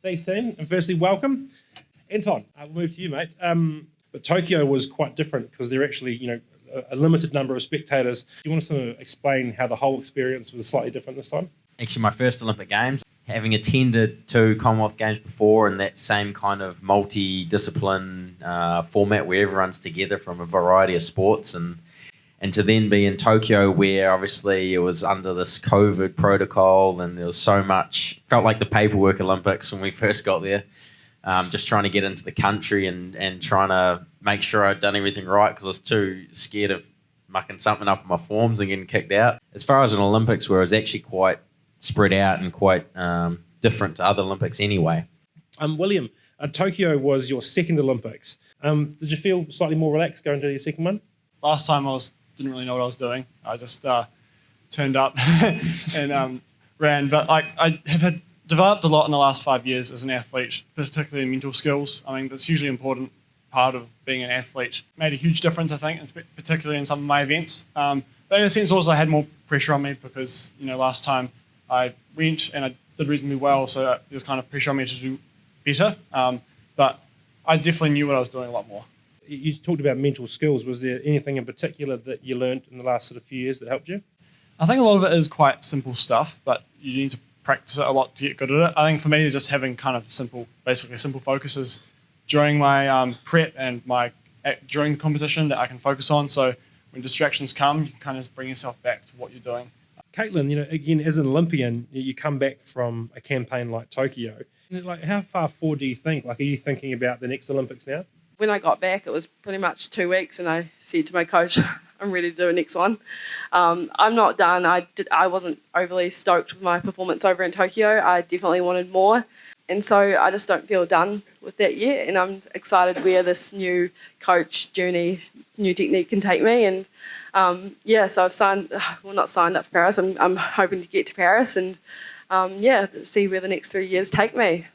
Thanks, team. And firstly, welcome. Anton, we'll move to you, mate. But Tokyo was quite different because there are actually, a limited number of spectators. Do you want to sort of explain how the whole experience was slightly different this time? Actually, my first Olympic Games, having attended 2 Commonwealth Games before in that same kind of multi-discipline format where everyone's together from a variety of sports, and to then be in Tokyo where obviously it was under this COVID protocol and there was so much, felt like the paperwork Olympics when we first got there, just trying to get into the country and trying to make sure I'd done everything right because I was too scared of mucking something up in my forms and getting kicked out. As far as an Olympics where it was actually quite spread out and quite different to other Olympics anyway. William, Tokyo was your second Olympics. Did you feel slightly more relaxed going to your second one? Last time didn't really know what I was doing. I just turned up and ran. But I have developed a lot in the last 5 years as an athlete, particularly in mental skills. I mean, that's hugely important part of being an athlete. Made a huge difference, I think, particularly in some of my events. But in a sense, also I had more pressure on me because last time I went and I did reasonably well, so there's kind of pressure on me to do better. But I definitely knew what I was doing a lot more. You talked about mental skills. Was there anything in particular that you learned in the last sort of few years that helped you? I think a lot of it is quite simple stuff, but you need to practice it a lot to get good at it. I think for me, it's just having kind of simple focuses during my prep and during the competition that I can focus on. So when distractions come, you can kind of bring yourself back to what you're doing. CATLIN, again, as an Olympian, you come back from a campaign like Tokyo. Like, how far forward do you think? Like, are you thinking about the next Olympics now? When I got back, it was pretty much 2 weeks, and I said to my coach, I'm ready to do a next one. I'm not done. I wasn't overly stoked with my performance over in Tokyo. I definitely wanted more. And so I just don't feel done with that yet. And I'm excited where this new coach journey, new technique can take me. And so I've not signed up for Paris. I'm hoping to get to Paris and see where the next 3 years take me.